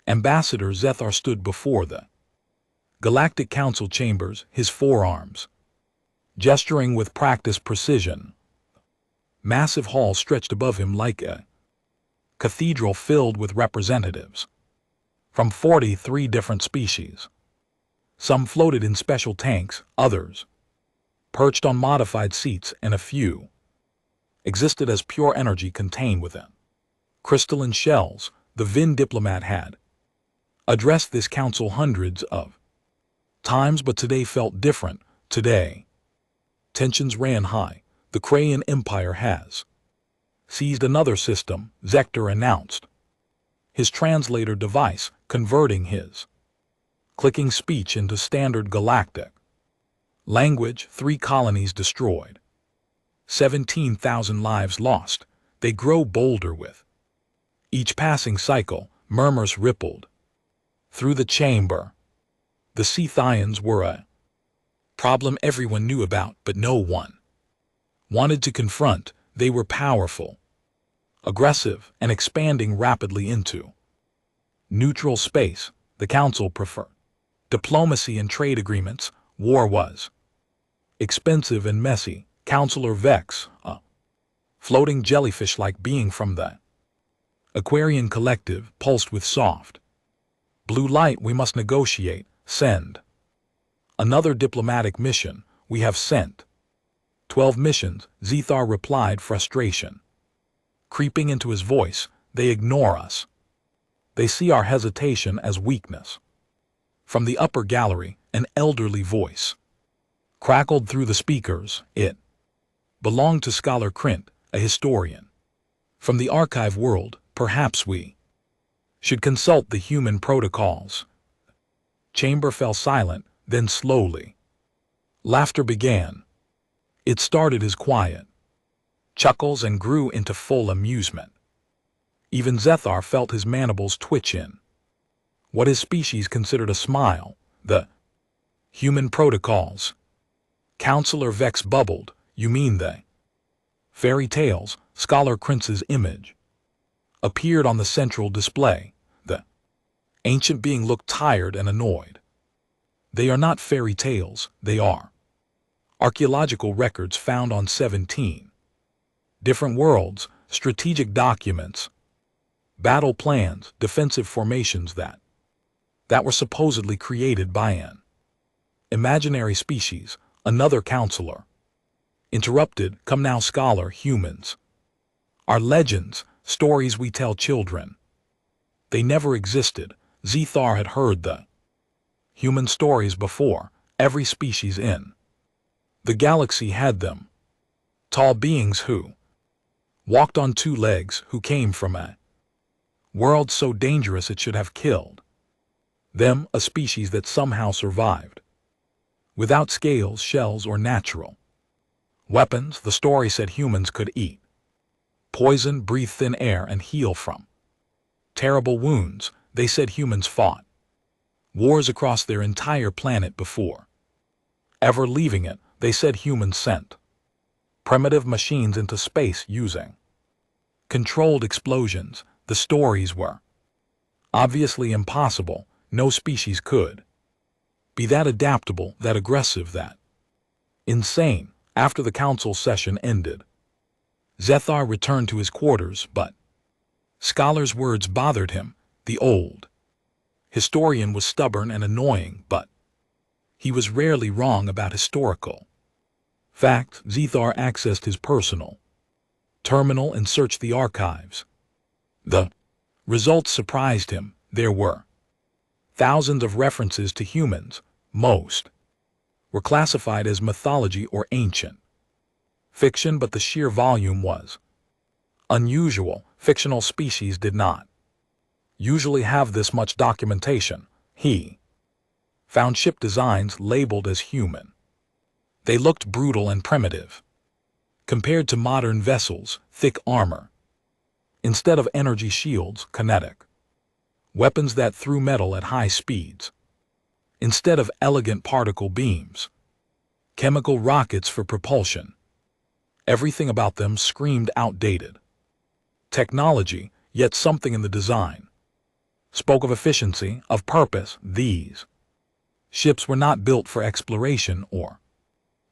Ambassador Zethar stood before the Galactic Council chambers, his forearms gesturing with practiced precision. Massive hall stretched above him like a cathedral filled with representatives from 43 different species. Some floated in special tanks, others perched on modified seats, and a few existed as pure energy contained within crystalline shells. The Vin diplomat had addressed this council hundreds of times, but today felt different. Today, tensions ran high. The Krayan Empire has seized another system, Zector announced, his translator device converting his clicking speech into standard galactic language. 3 colonies destroyed, 17,000 lives lost. They grow bolder with each passing cycle. Murmurs rippled through the chamber. The Scythians were a problem everyone knew about, but no one wanted to confront. They were powerful, aggressive, and expanding rapidly into neutral space. The Council preferred diplomacy and trade agreements. War was expensive and messy. Counselor Vex, a floating jellyfish-like being from the Aquarian Collective, pulsed with soft blue light. We must negotiate. Send another diplomatic mission. We have sent 12 missions, Zethar replied, frustration creeping into his voice. They ignore us. They see our hesitation as weakness. From the upper gallery, an elderly voice crackled through the speakers. It belonged to Scholar Krint, a historian from the archive world. Perhaps we should consult the human protocols. Chamber fell silent, then slowly laughter began. It started as quiet chuckles and grew into full amusement. Even Zethar felt his mandibles twitch in what his species considered a smile. The human protocols. Counselor Vex bubbled. You mean the fairy tales? Scholar Krint's image appeared on the central display. The ancient being looked tired and annoyed. They are not fairy tales, they are archaeological records found on 17 different worlds, strategic documents, battle plans, defensive formations that were supposedly created by an imaginary species. Another counselor interrupted. Come now, Scholar. Humans are legends, stories we tell children. They never existed. Zethar had heard the human stories before. Every species in the galaxy had them. Tall beings who walked on 2 legs, who came from a world so dangerous it should have killed them, a species that somehow survived without scales, shells, or natural weapons. The story said humans could eat poison, breathe thin air, and heal from terrible wounds. They said humans fought wars across their entire planet before ever leaving it. They said humans sent primitive machines into space using controlled explosions. The stories were obviously impossible. No species could be that adaptable, that aggressive, that insane. After the council session ended, Zethar returned to his quarters, but Scholar's words bothered him. The old historian was stubborn and annoying, but he was rarely wrong about historical fact. Zethar accessed his personal terminal and searched the archives. The results surprised him. There were thousands of references to humans. Most were classified as mythology or ancient fiction, but the sheer volume was unusual. Fictional species did not usually have this much documentation. He found ship designs labeled as human. They looked brutal and primitive compared to modern vessels. Thick armor instead of energy shields, kinetic weapons that threw metal at high speeds instead of elegant particle beams, chemical rockets for propulsion. Everything about them screamed outdated technology, yet something in the design spoke of efficiency, of purpose. These ships were not built for exploration or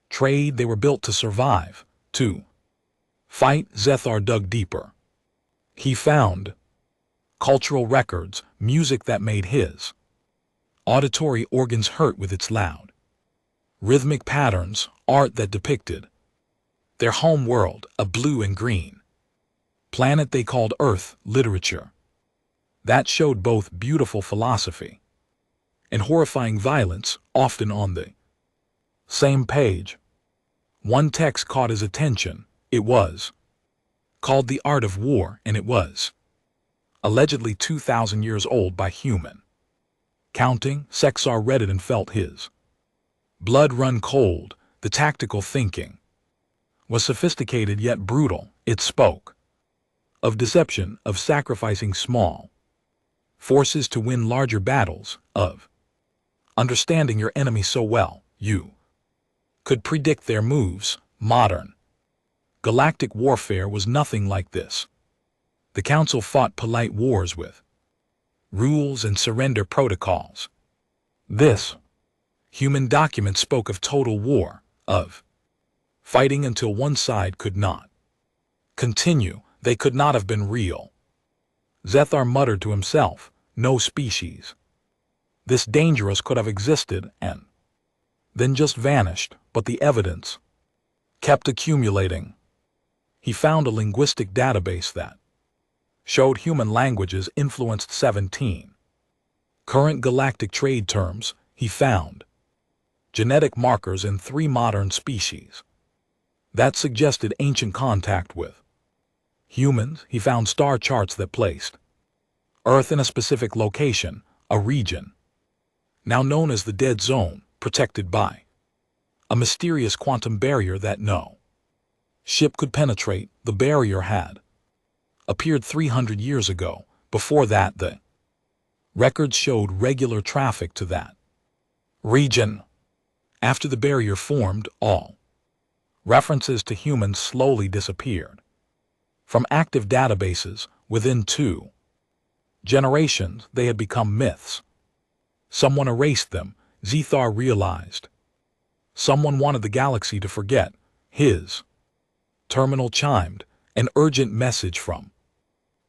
trade, they were built to survive, to fight. Zethar dug deeper. He found cultural records, music that made his auditory organs hurt with its loud, rhythmic patterns, art that depicted their home world, a blue and green planet they called Earth, literature that showed both beautiful philosophy and horrifying violence, often on the same page. One text caught his attention. It was called The Art of War, and it was allegedly 2,000 years old by human counting. Sexar read it and felt his blood run cold. The tactical thinking was sophisticated yet brutal. It spoke of deception, of sacrificing small forces to win larger battles, of understanding your enemy so well you could predict their moves. Modern galactic warfare was nothing like this. The Council fought polite wars with rules and surrender protocols. This human document spoke of total war, of fighting until one side could not continue. They could not have been real. Zethar muttered to himself, no species this dangerous could have existed and then just vanished, but the evidence kept accumulating. He found a linguistic database that showed human languages influenced 17 current galactic trade terms. He found genetic markers in 3 modern species that suggested ancient contact with humans. He found star charts that placed Earth in a specific location, a region now known as the Dead Zone, protected by a mysterious quantum barrier that no ship could penetrate. The barrier had appeared 300 years ago. Before that, the records showed regular traffic to that region. After the barrier formed, all references to humans slowly disappeared from active databases. Within 2 generations, they had become myths. Someone erased them. Zethar realized someone wanted the galaxy to forget. His terminal chimed, an urgent message from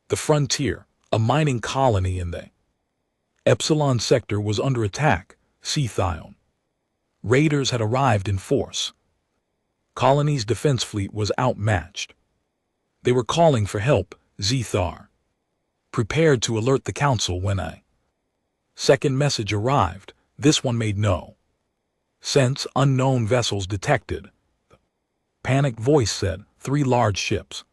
the frontier. A mining colony in the Epsilon sector was under attack. Cthion raiders had arrived in force. Colony's defense fleet was outmatched. They were calling for help. Zethar prepared to alert the council when a second message arrived. This one made no sense. Unknown vessels detected. The panicked voice said, 3 large ships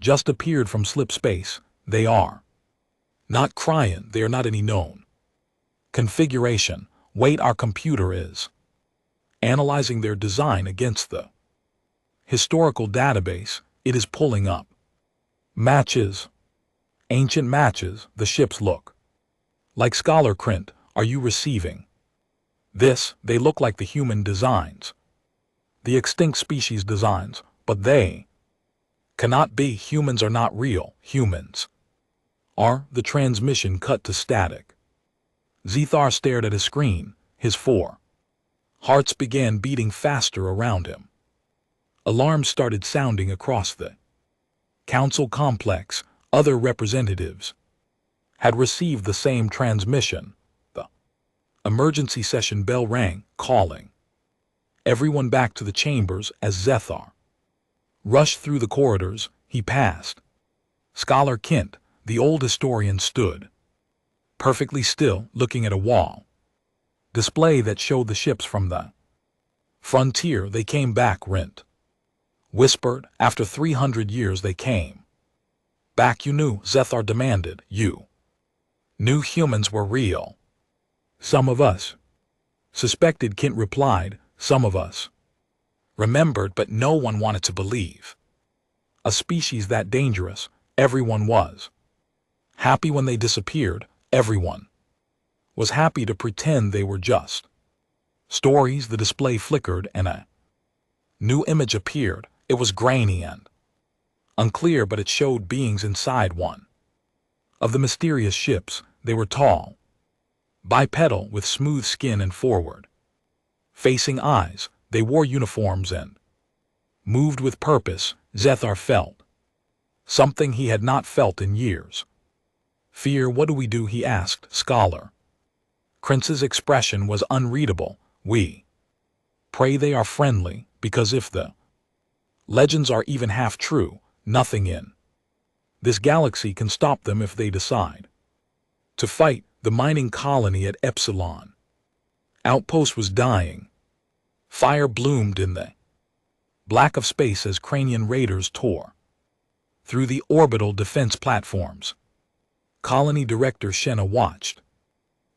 just appeared from slip space. They are not Cryon. They are not any known configuration. Wait, our computer is analyzing their design against the historical database. It is pulling up matches, ancient matches. The ships look like Scholar Krint. Are you receiving this? They look like the human designs, the extinct species designs, but they cannot be. Humans are not real. Humans are. The transmission cut to static. Zethar stared at his screen. His 4 hearts began beating faster around him. Alarms started sounding across the council complex. Other representatives had received the same transmission. The emergency session bell rang, calling everyone back to the chambers. As Zethar rushed through the corridors, he passed Scholar Kent. The old historian stood perfectly still, looking at a wall display that showed the ships from the frontier. They came back. Rent whispered, after 300 years they came back. You knew, Zethar demanded. You knew humans were real. Some of us suspected, Kent replied. Some of us remembered, but no one wanted to believe. A species that dangerous, everyone was happy when they disappeared. Everyone was happy to pretend they were just stories. The display flickered and a new image appeared. It was grainy and unclear, but it showed beings inside one of the mysterious ships. They were tall, bipedal with smooth skin and forward-facing eyes. They wore uniforms and moved with purpose. Zethar felt something he had not felt in years. Fear. What do we do? He asked. Scholar. Prince's expression was unreadable. We pray they are friendly, because if the legends are even half true, nothing in this galaxy can stop them if they decide to fight. The mining colony at Epsilon outpost was dying. Fire bloomed in the black of space as Cranian raiders tore through the orbital defense platforms. Colony Director Shenna watched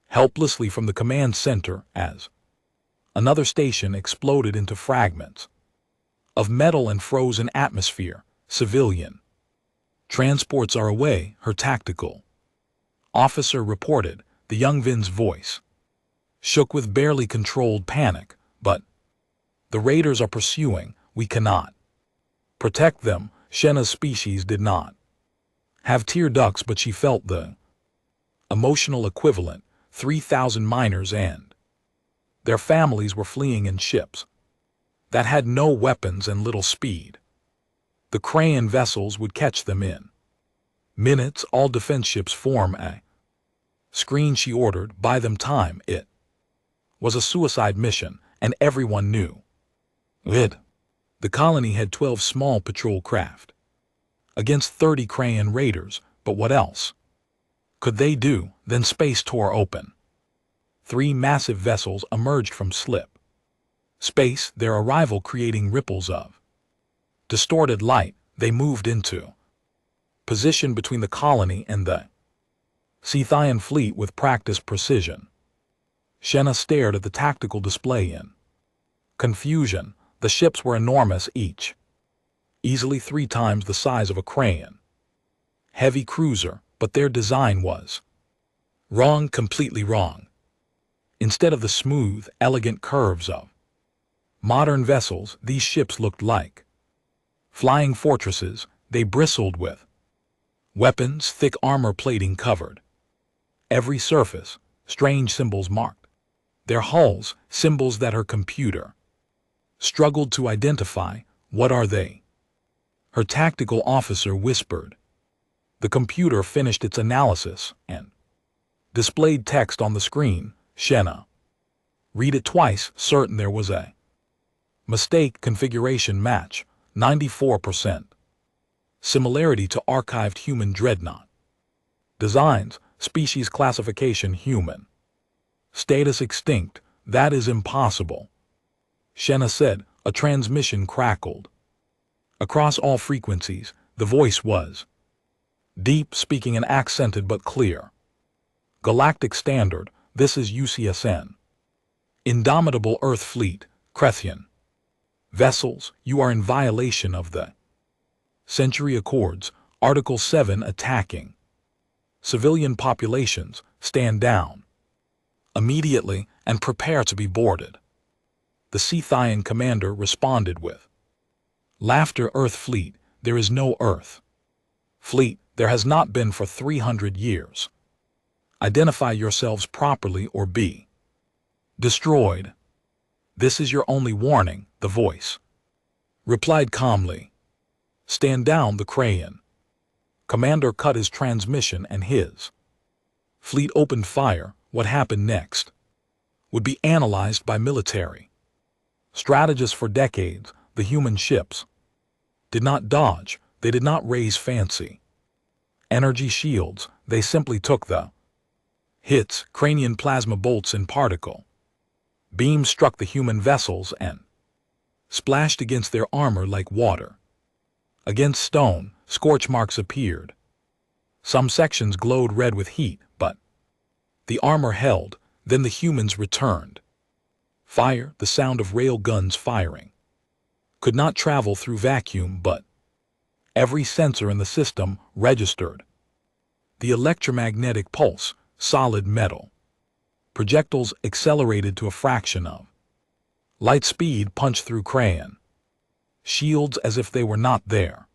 helplessly from the command center as another station exploded into fragments of metal and frozen atmosphere. Civilian transports are away, her tactical officer reported. The young Vin's voice shook with barely controlled panic. But the raiders are pursuing. We cannot protect them. Shenna's species did not have tear ducts, but she felt the emotional equivalent. 3,000 miners and their families were fleeing in ships that had no weapons and little speed. The Crayan vessels would catch them in minutes. All defense ships form a screen, she ordered. Buy them time. It was a suicide mission, and everyone knew it. The colony had 12 small patrol craft against 30 Crayan raiders, but what else could they do? Then space tore open. 3 massive vessels emerged from slip space, their arrival creating ripples of distorted light. They moved into position between the colony and the Scythian fleet with practiced precision. Shenna stared at the tactical display in confusion. The ships were enormous, each easily 3 times the size of a Crayan heavy cruiser, but their design was wrong, completely wrong. Instead of the smooth, elegant curves of modern vessels, these ships looked like flying fortresses. They bristled with weapons, thick armor plating covered every surface. Strange symbols marked their hulls, symbols that her computer struggled to identify. What are they? Her tactical officer whispered. The computer finished its analysis and displayed text on the screen. Shenna read it twice, certain there was a mistake. Configuration match 94%. Similarity to archived human dreadnought designs. Species classification human. Status extinct. That is impossible, Shenna said. A transmission crackled across all frequencies. The voice was deep, speaking and accented but clear. Galactic Standard. This is UCSN. Indomitable Earth Fleet. Krethian vessels. You are in violation of the Century Accords. Article 7. Attacking civilian populations. Stand down immediately and prepare to be boarded. The Scythian commander responded with laughter. Earth Fleet. There is no Earth Fleet. There has not been for 300 years. Identify yourselves properly or be destroyed. This is your only warning, the voice replied calmly. Stand down. The Crayan commander cut his transmission and his fleet opened fire. What happened next would be analyzed by military strategists for decades. The human ships did not dodge. They did not raise fancy energy shields. They simply took the hits. Cranian plasma bolts and particle beams struck the human vessels and splashed against their armor like water against stone. Scorch marks appeared. Some sections glowed red with heat, but the armor held. Then the humans returned. Fire. The sound of rail guns firing could not travel through vacuum, but every sensor in the system registered the electromagnetic pulse. Solid metal projectiles accelerated to a fraction of light speed punched through Crayan shields as if they were not there.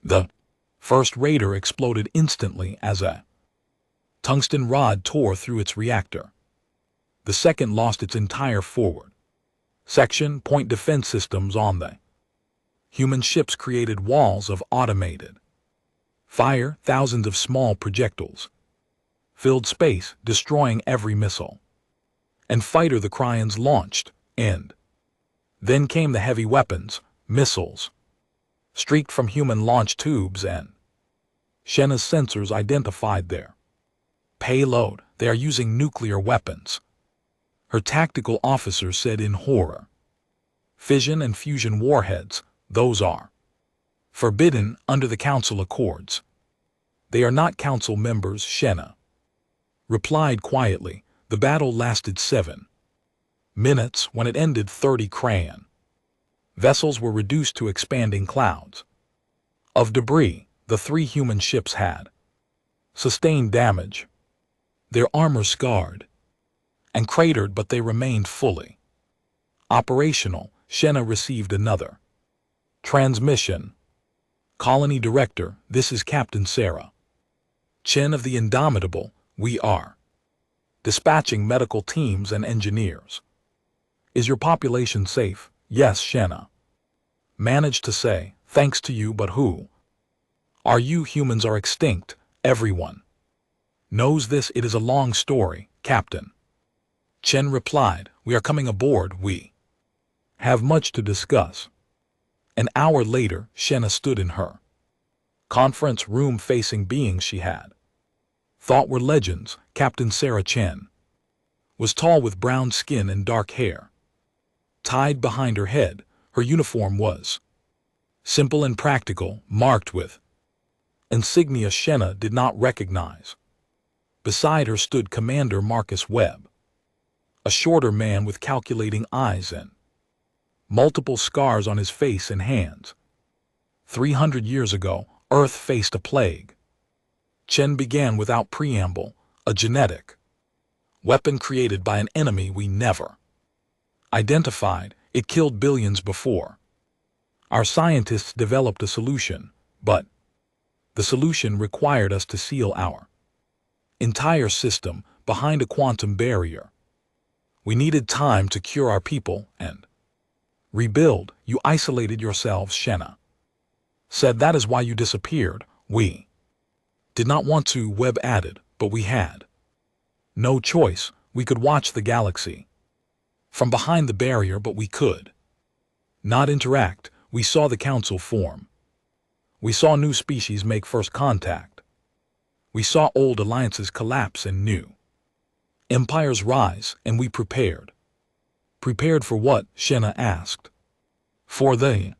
The first raider exploded instantly as a Tungsten rod tore through its reactor. The second lost its entire forward section. Point defense systems on the human ships created walls of automated fire. Thousands of small projectiles filled space, destroying every missile and fighter the Cryans launched. And then came the heavy weapons, missiles, streaked from human launch tubes, and Shenna's sensors identified their payload. They are using nuclear weapons, her tactical officer said in horror. Fission and fusion warheads, those are forbidden under the Council Accords. They are not Council members, Shenna replied quietly. The battle lasted 7 minutes. When it ended, 30 Crayan vessels were reduced to expanding clouds of debris. The 3 human ships had sustained damage, their armor scarred and cratered, but they remained fully operational. Shenna received another transmission. Colony Director, this is Captain Sarah Chen of the Indomitable. We are dispatching medical teams and engineers. Is your population safe? Yes, Shenna managed to say. Thanks to you, but who are you? Humans are extinct. Everyone knows this. It is a long story, Captain Chen replied. We are coming aboard. We have much to discuss. An hour later, Shenna stood in her conference room facing beings she had thought were legends. Captain Sarah Chen was tall with brown skin and dark hair tied behind her head. Her uniform was simple and practical, marked with insignia Shenna did not recognize. Beside her stood Commander Marcus Webb, a shorter man with calculating eyes and multiple scars on his face and hands. 300 years ago, Earth faced a plague. Chen began without preamble, a genetic weapon created by an enemy we never identified. It killed billions before our scientists developed a solution, but the solution required us to seal our entire system behind a quantum barrier. We needed time to cure our people and rebuild. You isolated yourselves, Shenna said. That is why you disappeared. We did not want to, Webb added, but we had no choice. We could watch the galaxy from behind the barrier, but we could not interact. We saw the Council form. We saw new species make first contact. We saw old alliances collapse and new empires rise, and we prepared. Prepared for what? Shenna asked. For the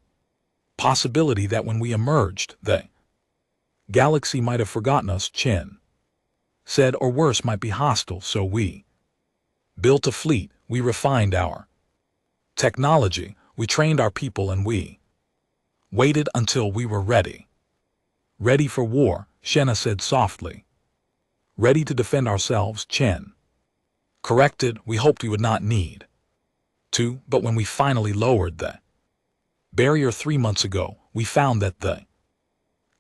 possibility that when we emerged, the galaxy might have forgotten us, Chen said, or worse, might be hostile. So we built a fleet. We refined our technology. We trained our people, and we waited until we were ready. Ready for war, Shenna said softly. Ready to defend ourselves, Chen corrected. We hoped we would not need to, but when we finally lowered the barrier 3 months ago, we found that the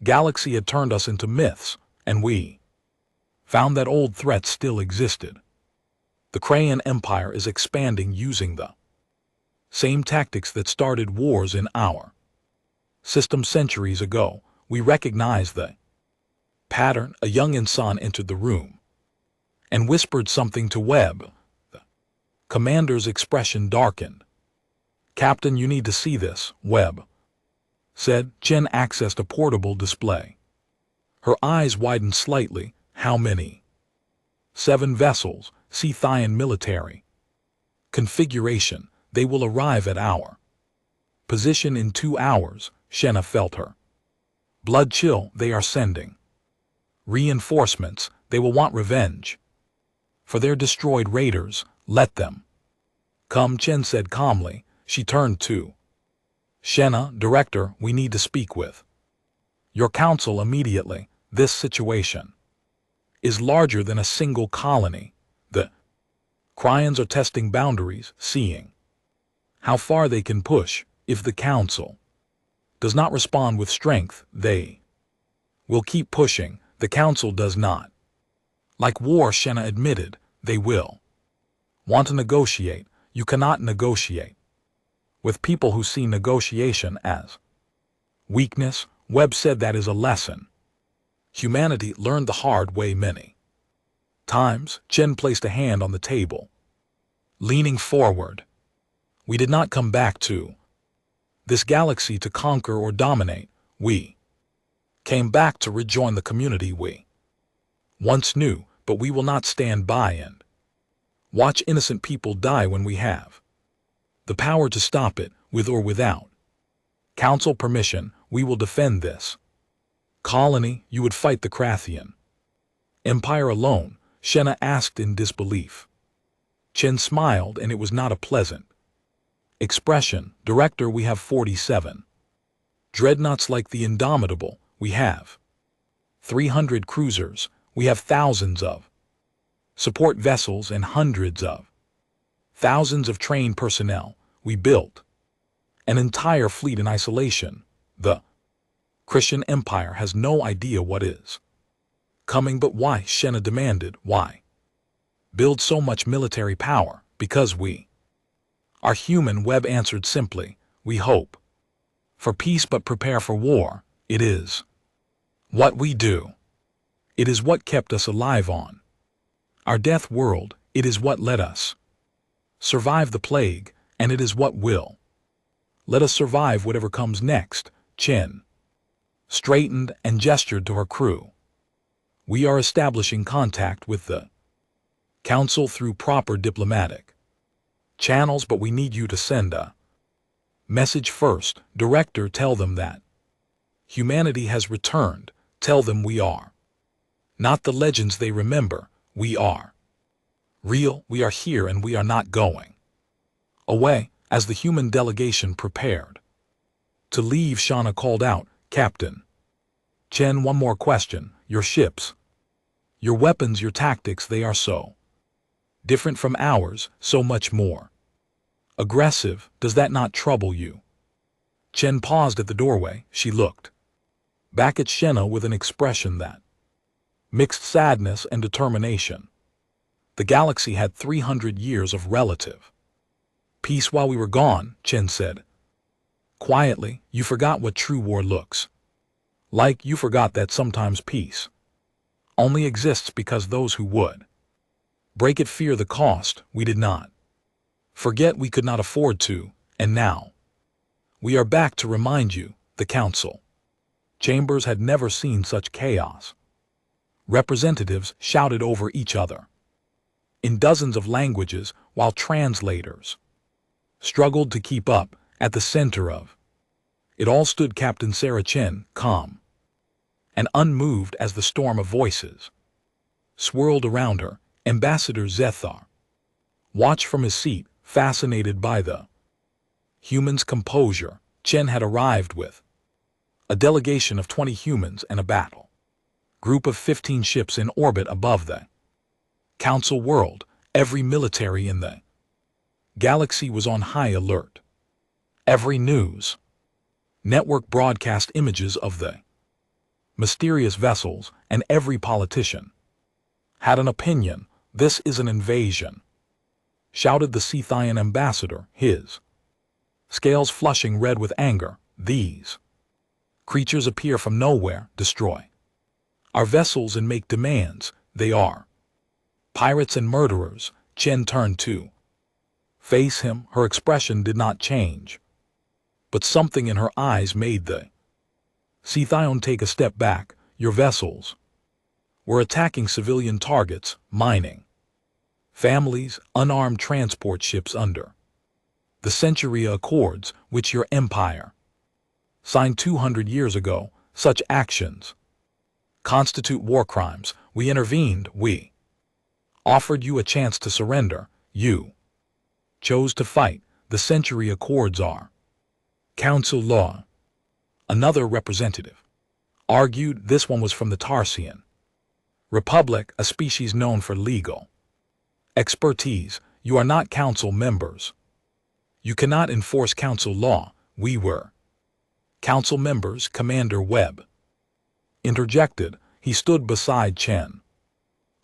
galaxy had turned us into myths, and we found that old threats still existed. The Crayan Empire is expanding using the same tactics that started wars in our system centuries ago. We recognized the pattern. A young Insan entered the room and whispered something to Webb. The commander's expression darkened. Captain, you need to see this, Webb said. Chen accessed a portable display. Her eyes widened slightly. How many? 7 vessels, Scythian military configuration. They will arrive at our position in 2 hours. Shenna felt her blood chill. They are sending reinforcements. They will want revenge for their destroyed raiders. Let them come, Chen said calmly. She turned to Shenna. Director, we need to speak with your council immediately. This situation is larger than a single colony. The Cryans are testing boundaries, seeing how far they can push. If the council does not respond with strength, they will keep pushing. The council does not Like war, Shenna admitted, they will. Want to negotiate, you cannot negotiate. With people who see negotiation as weakness, Webb said that is a lesson. Humanity learned the hard way many times. Chen placed a hand on the table, leaning forward. We did not come back to this galaxy to conquer or dominate. We came back to rejoin the community we once knew, but we will not stand by and watch innocent people die when we have the power to stop it, with or without council permission. We will defend this colony. You would fight the Krathian Empire alone? Shenna asked in disbelief. Chen smiled, and it was not a pleasant expression. Director, we have 47 dreadnoughts like the Indomitable. We have 300 cruisers. We have thousands of support vessels and hundreds of thousands of trained personnel. We built an entire fleet in isolation. The Christian Empire has no idea what is coming. But why? Shenna demanded. Why build so much military power? Because we are human, Webb answered simply. We hope for peace but prepare for war. It is what we do. It is what kept us alive on our death world. It is what let us survive the plague, and it is what will let us survive whatever comes next. Chen straightened and gestured to her crew. We are establishing contact with the council through proper diplomatic channels, but we need you to send a message first. Director, tell them that humanity has returned. Tell them we are not the legends they remember. We are real. We are here, and we are not going away. As the human delegation prepared to leave, Shenna called out, Captain Chen, one more question. Your ships, your weapons, your tactics, they are so different from ours, so much more aggressive. Does that not trouble you? Chen paused at the doorway. She looked back at Shenna with an expression that mixed sadness and determination. The galaxy had 300 years of relative peace while we were gone, Chen said quietly. You forgot what true war looks like. You forgot that sometimes peace only exists because those who would break it fear the cost. We did not forget. We could not afford to, and now we are back to remind you. The council chambers had never seen such chaos. Representatives shouted over each other in dozens of languages, while translators struggled to keep up. At the center of it all stood Captain Sarah Chen, calm and unmoved as the storm of voices swirled around her. Ambassador Zethar watched from his seat, fascinated by the human's composure. Chen had arrived with a delegation of 20 humans and a battle group of 15 ships in orbit above the council world. Every military in the galaxy was on high alert. Every news network broadcast images of the mysterious vessels, and every politician had an opinion. This is an invasion, shouted the Scythian ambassador, his scales flushing red with anger. These creatures appear from nowhere, destroy our vessels and make demands. They are pirates and murderers. Chen turned to face him. Her expression did not change, but something in her eyes made the Scythian take a step back. Your vessels were attacking civilian targets, mining families, unarmed transport ships under the Centuria Accords, which your empire signed 200 years ago. Such actions constitute war crimes. We intervened. We offered you a chance to surrender. You chose to fight. The Century Accords are council law. Another representative argued. This one was from the Tarsian Republic, a species known for legal expertise. You are not council members. You cannot enforce council law. We were council members. Commander Webb interjected. He stood beside Chen,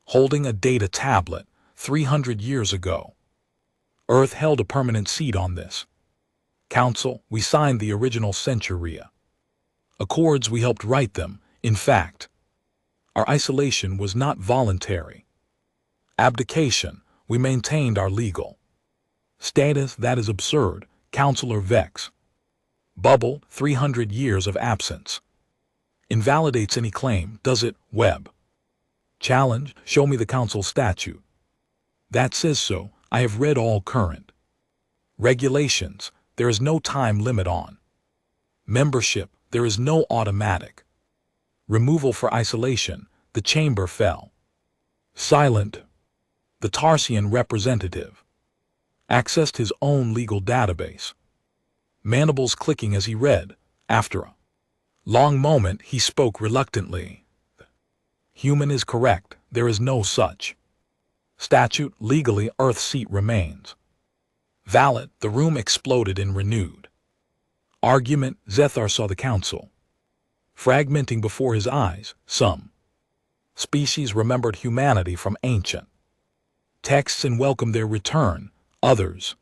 holding a data tablet 300 years ago. Earth held a permanent seat on this. Council, we signed the original Centuria. Accords, we helped write them. In fact, our isolation was not voluntary. Abdication, we maintained our legal status. That is absurd, Counselor Vex. Bubble, 300 years of absence. Invalidates any claim, does it, Webb? Challenge, show me the council statute. That says so. I have read all current regulations. There is no time limit on membership. There is no automatic removal for isolation. The chamber fell silent. The Tarsian representative accessed his own legal database, mandibles clicking as he read. After a long moment, he spoke reluctantly. Human is correct. There is no such statute. Legally, Earth's seat remains valid. The room exploded in renewed argument. Zethar saw the council fragmenting before his eyes. Some species remembered humanity from ancient texts and welcomed their return. Others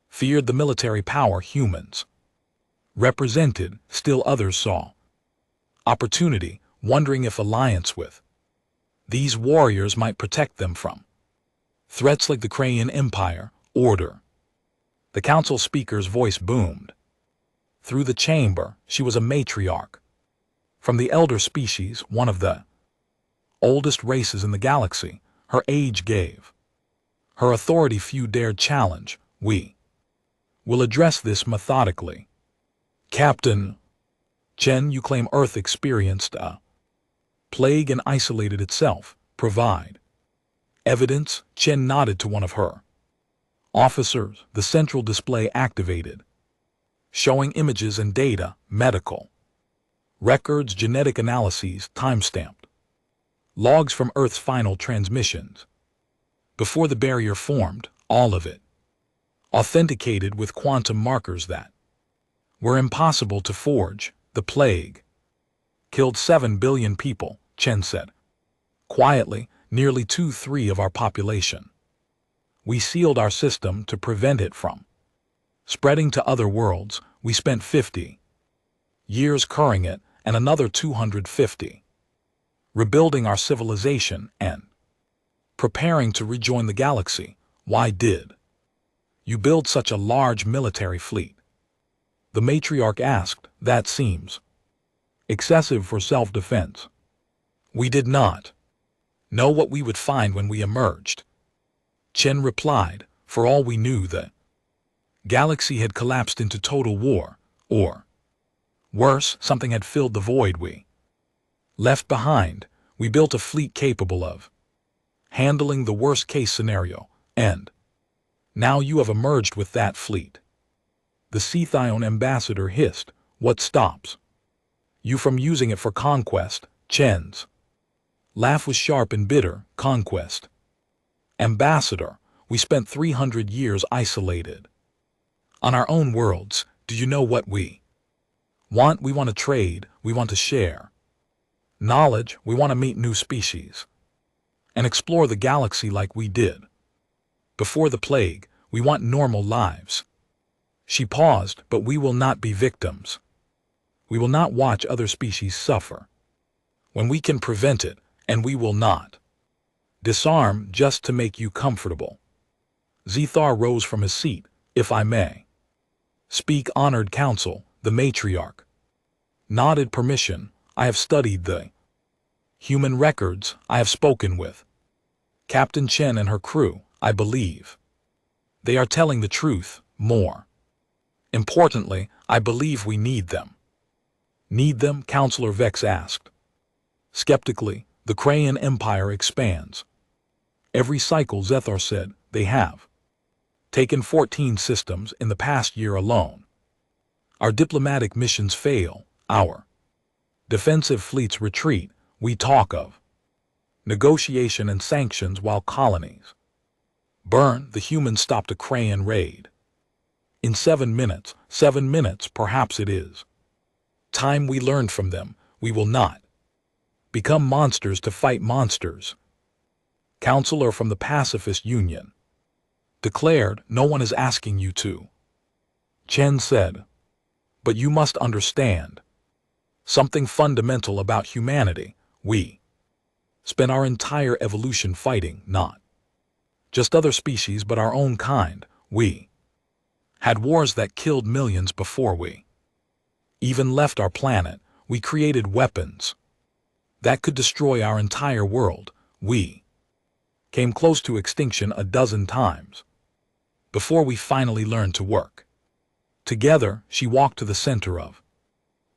feared the military power humans represented. Still others saw opportunity, wondering if alliance with these warriors might protect them from threats like the Krayan Empire. Order. The council speaker's voice boomed through the chamber. She was a matriarch from the elder species, one of the oldest races in the galaxy. Her age gave her authority few dared challenge. We will address this methodically. Captain Chen, you claim Earth experienced a plague and isolated itself. Provide evidence. Chen nodded to one of her officers. The central display activated, showing images and data, medical records, genetic analyses, time-stamped logs from Earth's final transmissions. Before the barrier formed, all of it authenticated with quantum markers that were impossible to forge. The plague killed 7 billion people, Chen said quietly, nearly 2/3 of our population. We sealed our system to prevent it from spreading to other worlds. We spent 50 years curing it and another 250 rebuilding our civilization and preparing to rejoin the galaxy. Why did you build such a large military fleet? The matriarch asked. That seems excessive for self-defense. We did not know what we would find when we emerged, Chen replied. For all we knew, the galaxy had collapsed into total war, or worse, something had filled the void we left behind. We built a fleet capable of handling the worst-case scenario, and now you have emerged with that fleet. The Scythian ambassador hissed. What stops you from using it for conquest? Chen's laugh was sharp and bitter. Conquest. Ambassador, we spent 300 years isolated on our own worlds. Do you know what we want? We want to trade. We want to share knowledge. We want to meet new species and explore the galaxy like we did before the plague. We want normal lives. She paused. But we will not be victims. We will not watch other species suffer when we can prevent it, and we will not disarm just to make you comfortable. Zethar rose from his seat. If I may speak, honored council. The matriarch nodded permission. I have studied the human records. I have spoken with Captain Chen and her crew. I believe they are telling the truth. More importantly, I believe we need them. Need them? Counselor Vex asked. Skeptically. The Krayan Empire expands every cycle, Zethar said. They have taken 14 systems in the past year alone. Our diplomatic missions fail. Our defensive fleets retreat. We talk of negotiation and sanctions while colonies burn. The humans stopped a Krayan raid in 7 minutes. 7 minutes, perhaps it is time we learned from them. We will not become monsters to fight monsters. counselor from the Pacifist Union, declared, "No one is asking you to." Chen said, "But you must understand something fundamental about humanity. We spent our entire evolution fighting not just other species but our own kind. We had wars that killed millions before we even left our planet. We created weapons that could destroy our entire world. We came close to extinction a dozen times before we finally learned to work together." She walked to the center of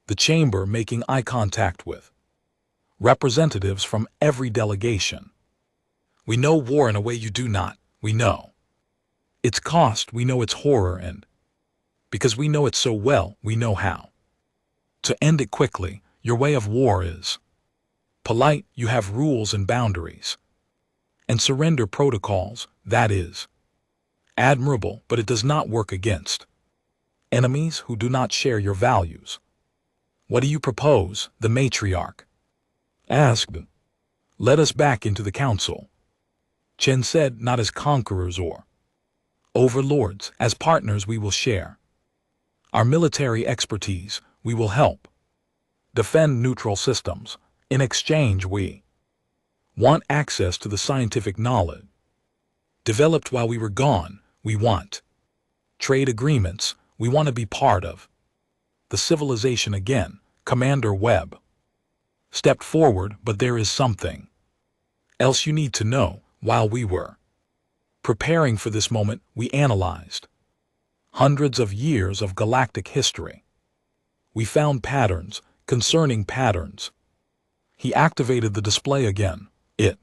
the chamber, making eye contact with representatives from every delegation. "We know war in a way you do not. We know its cost, we know its horror, and because we know it so well, we know how to end it quickly. Your way of war is polite. You have rules and boundaries and surrender protocols. That is admirable, but it does not work against enemies who do not share your values." "What do you propose?" the matriarch asked. "Let us back into the council," Chen said, "not as conquerors or overlords. As partners, we will share our military expertise. We will help defend neutral systems. In exchange, we want access to the scientific knowledge developed while we were gone. We want trade agreements. We want to be part of the civilization again." Commander Webb stepped forward. "But there is something else you need to know. While we were preparing for this moment, we analyzed hundreds of years of galactic history. We found patterns concerning patterns." He activated the display again. It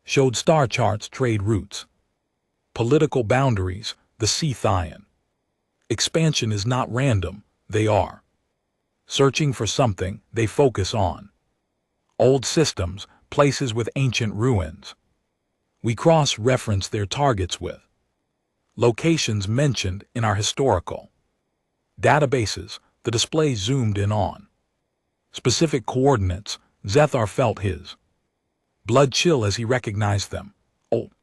showed star charts, trade routes, political boundaries. The Scythian expansion is not random. They are searching for something. They focus on old systems, places with ancient ruins. We cross-reference their targets with locations mentioned in our historical databases. The display zoomed in on specific coordinates. Zethar felt his blood chill as he recognized them. Old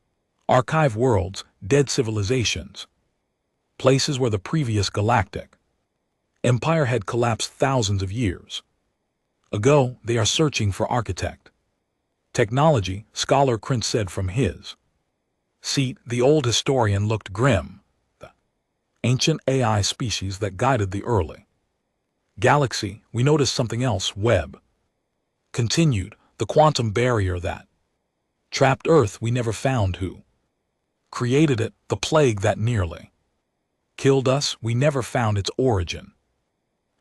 archive worlds, dead civilizations, places where the previous galactic empire had collapsed thousands of years ago. They are searching for architect technology, Scholar Krintz said from his seat. The old historian looked grim. The ancient AI species that guided the early galaxy. "We noticed something else," Webb continued. "The quantum barrier that trapped Earth. We never found who created it. The plague that nearly killed us. We never found its origin.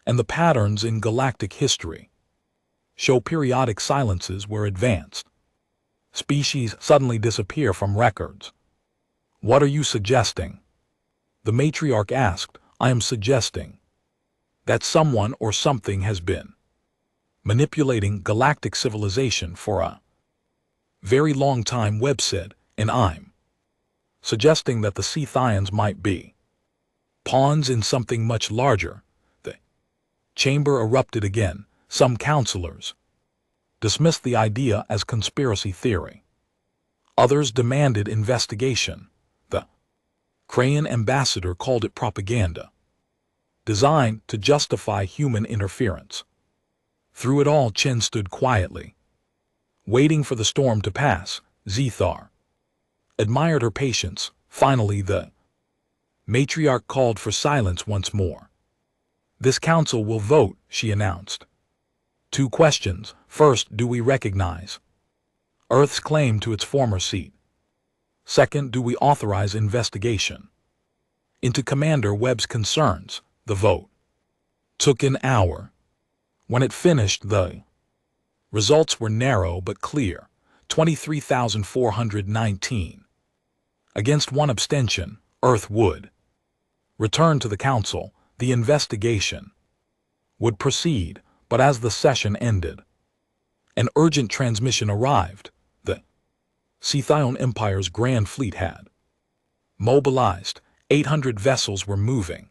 And the patterns in galactic history show periodic silences where advanced species suddenly disappear from records." "What are you suggesting?" the matriarch asked. "I am suggesting that someone or something has been manipulating galactic civilization for a very long time," Webb said, "and I'm suggesting that the Scythians might be pawns in something much larger." The chamber erupted again. Some counselors dismissed the idea as conspiracy theory. Others demanded investigation. The Crayon ambassador called it propaganda, designed to justify human interference. Through it all, Chen stood quietly, waiting for the storm to pass. Zethar admired her patience. Finally, the matriarch called for silence once more. "This council will vote," she announced. "Two questions. First, do we recognize Earth's claim to its former seat? Second, do we authorize investigation into Commander Webb's concerns?" The vote took an hour. When it finished, the results were narrow but clear. 23,419 against one abstention. Earth would return to the council. The investigation would proceed, but as the session ended, an urgent transmission arrived. The Scythian Empire's Grand Fleet had mobilized. 800 vessels were moving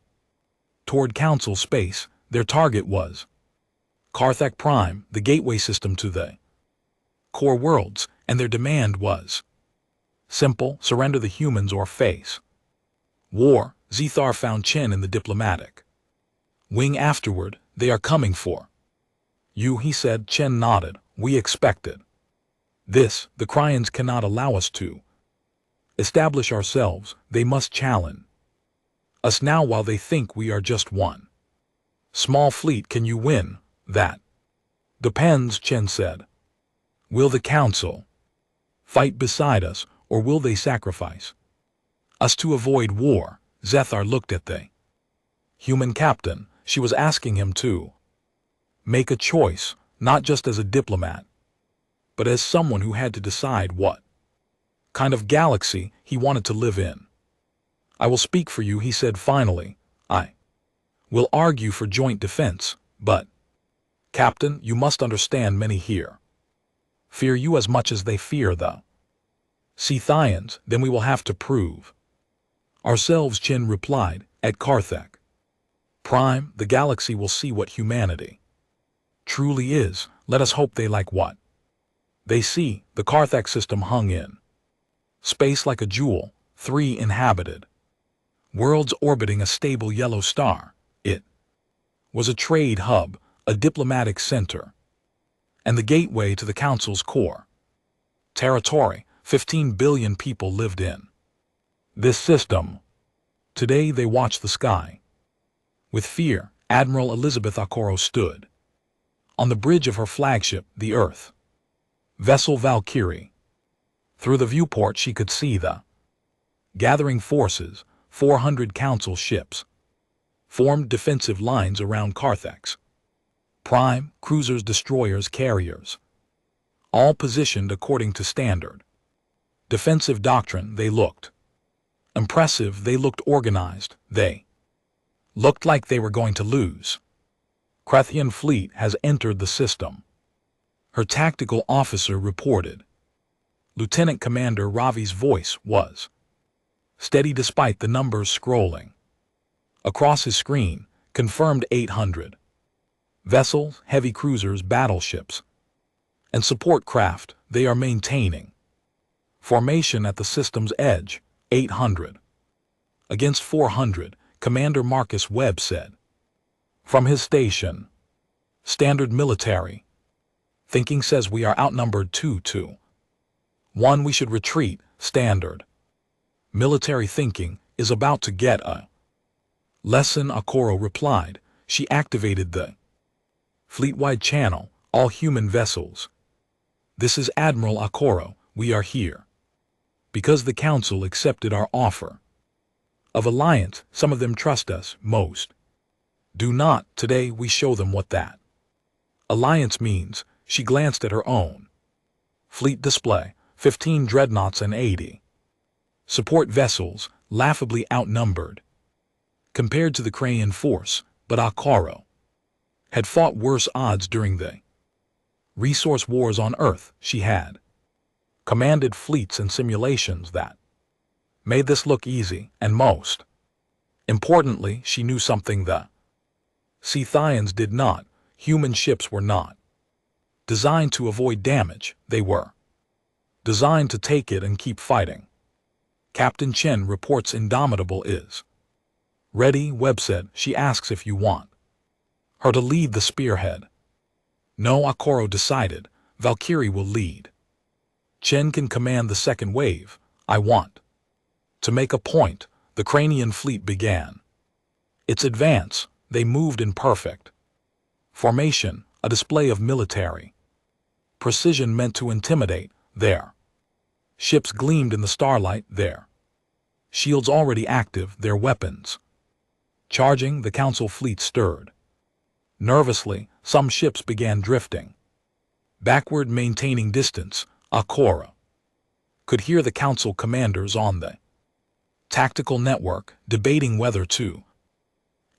toward council space. Their target was Karthak Prime, the gateway system to the core worlds, and their demand was Simple, surrender the humans or face war. Zethar found Chen in the diplomatic wing afterward. They are coming for you, he said. Chen nodded. We expected this. The Cryans cannot allow us to establish ourselves. They must challenge us now while they think we are just one small fleet. Can you win that? Depends, Chen said. Will the council fight beside us, or will they sacrifice us to avoid war? Zethar looked at the human captain. She was asking him to make a choice, not just as a diplomat, but as someone who had to decide what kind of galaxy he wanted to live in. I will speak for you, he said finally. I will argue for joint defense, but, Captain, you must understand many here fear you as much as they fear the Scythians. Then we will have to prove ourselves, Chen replied. At Karthek Prime, the galaxy will see what humanity truly is. Let us hope they like what they see. The Karthek system hung in space like a jewel, 3 inhabited worlds orbiting a stable yellow star. It was a trade hub, a diplomatic center, and the gateway to the Council's core territory. 15 billion people lived in this system. Today they watch the sky with fear. Admiral Elizabeth Okoro stood on the bridge of her flagship, the Earth vessel Valkyrie. Through the viewport she could see the gathering forces. 400 Council ships formed defensive lines around Karthek's Prime, cruisers, destroyers, carriers, all positioned according to standard defensive doctrine. They looked impressive. They looked organized. They looked like they were going to lose. Krethian fleet has entered the system, her tactical officer reported. Lieutenant Commander Ravi's voice was steady despite the numbers scrolling across his screen. Confirmed 800 vessels, heavy cruisers, battleships, and support craft. They are maintaining formation at the system's edge. 800 against 400, Commander Marcus Webb said. From his station, standard military thinking says we are outnumbered 2-1. We should retreat. Standard military thinking is about to get a lesson, Okoro replied. She activated the fleet-wide channel. All human vessels. This is Admiral Okoro. We are here because the Council accepted our offer of alliance. Some of them trust us, most do not. Today we show them what that alliance means. She glanced at her own fleet display. 15 dreadnoughts and 80 support vessels, laughably outnumbered compared to the Krayan force, but Okoro had fought worse odds during the resource wars on Earth. She had commanded fleets and simulations that made this look easy, and most importantly, she knew something the Scythians did not. Human ships were not designed to avoid damage. They were designed to take it and keep fighting. Captain Chen reports Indomitable is ready, Webb said. She asks if you want her to lead the spearhead. No, Okoro decided. Valkyrie will lead. Chen can command the second wave. I want to make a point. The Cranian fleet began its advance. They moved in perfect formation, a display of military precision meant to intimidate. Their ships gleamed in the starlight. Their shields already active, their weapons charging. The Council fleet stirred nervously. Some ships began drifting backward, maintaining distance. Okoro could hear the Council commanders on the tactical network debating whether to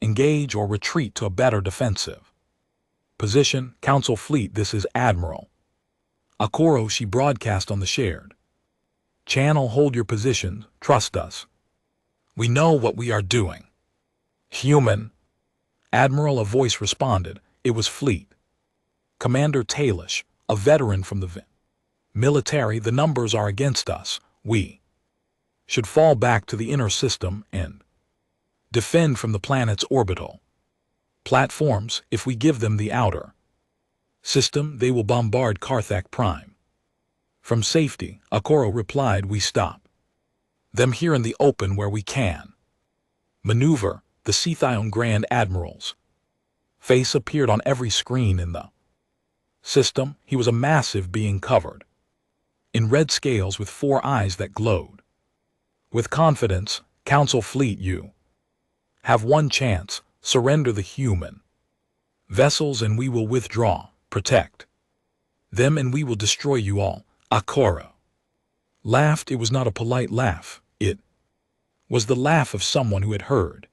engage or retreat to a better defensive position. Council fleet, this is Admiral Okoro, she broadcast on the shared channel. Hold your positions. Trust us. We know what we are doing. Human Admiral, a voice responded. It was Fleet Commander Tailish, a veteran from the military. The numbers are against us. we should fall back to the inner system and defend from the planet's orbital platforms. If we give them the outer system, they will bombard Karthak Prime. From safety, Akoro replied, we stop them here in the open where we can maneuver. The Scythian Grand Admiral's face appeared on every screen in the system. He was a massive being covered in red scales with 4 eyes that glowed with confidence. Council fleet, you have one chance. Surrender the human vessels and we will withdraw. Protect them and we will destroy you all. Akoro laughed. It was not a polite laugh. It was the laugh of someone who had heard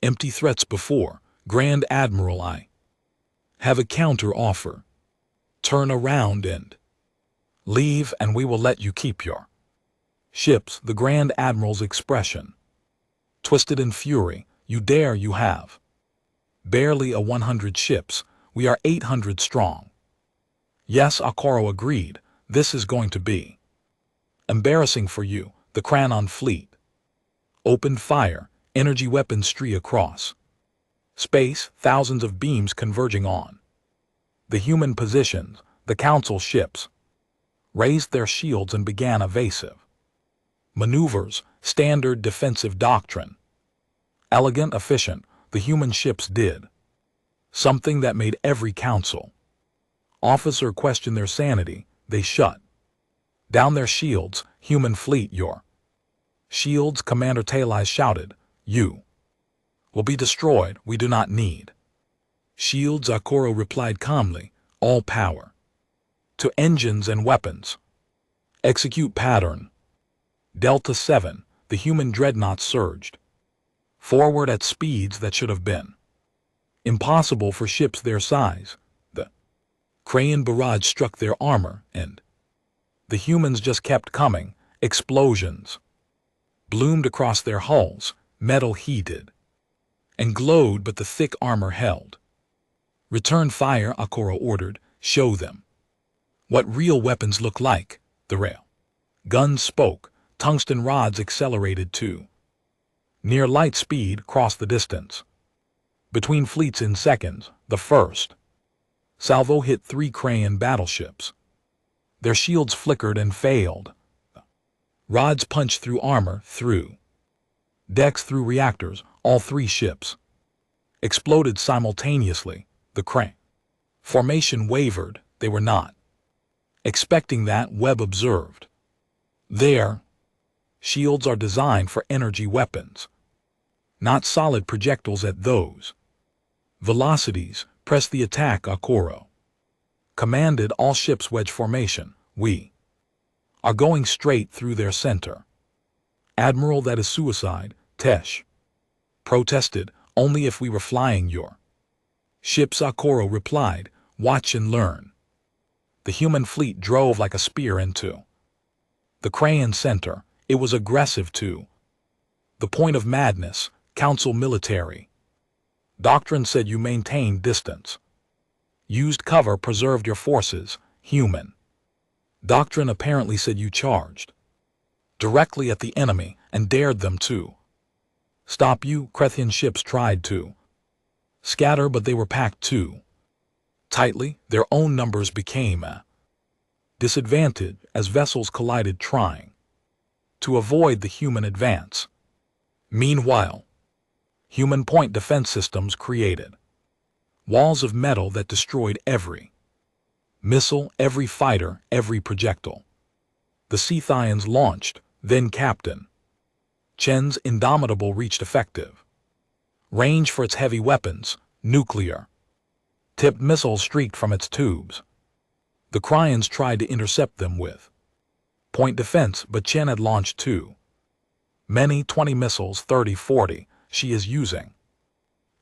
empty threats before. Grand Admiral, I have a counter offer. Turn around and leave and we will let you keep your ships. The Grand Admiral's expression twisted in fury. You dare? You have barely 100 ships. We are 800 strong. Yes, Akoro agreed. This is going to be embarrassing for you. The Kranon fleet opened fire. Energy weapons streak across space, thousands of beams converging on the human positions. The Council ships raised their shields and began evasive maneuvers. Standard defensive doctrine. Elegant, efficient. The human ships did something that made every council officer question their sanity. They shut down their shields. Human fleet, your shields, Commander Talai shouted. You will be destroyed. We do not need shields. Akoro replied calmly. All power to engines and weapons. Execute pattern. Delta 7. The human dreadnought surged forward at speeds that should have been impossible for ships their size. The Krayan barrage struck their armor and the humans just kept coming. Explosions bloomed across their hulls. Metal heated and glowed, but the thick armor held. Return fire, Akoro ordered. Show them what real weapons look like. The rail guns spoke. Tungsten rods accelerated to near light speed, crossed the distance between fleets in seconds. The first salvo hit 3 Krayan battleships. Their shields flickered and failed. Rods punched through armor, through decks, through reactors. All 3 ships exploded simultaneously. The Krayan formation wavered. They were not expecting that. Webb observed. Their shields are designed for energy weapons, not solid projectiles at those velocities. Press the attack, Akoro commanded. All ships wedge formation. We are going straight through their center. Admiral, that is suicide. Tesh protested. Only if we were flying your ships, Akoro replied. Watch and learn. The human fleet drove like a spear into the Krayan center. It was aggressive to the point of madness. Council military doctrine said you maintained distance, used cover, preserved your forces. Human doctrine apparently said you charged directly at the enemy and dared them to stop you. Krethian ships tried to scatter, but they were packed too tightly. Their own numbers became a disadvantage as vessels collided, trying to avoid the human advance. Meanwhile, human point defense systems created walls of metal that destroyed every missile, every fighter, every projectile. The Scythians launched. Then Captain Chen's Indomitable reached effective range for its heavy weapons. Nuclear tipped missiles streaked from its tubes. The Kryans tried to intercept them with point defense, but Chen had launched too many, 20 missiles, 30, 40. She is using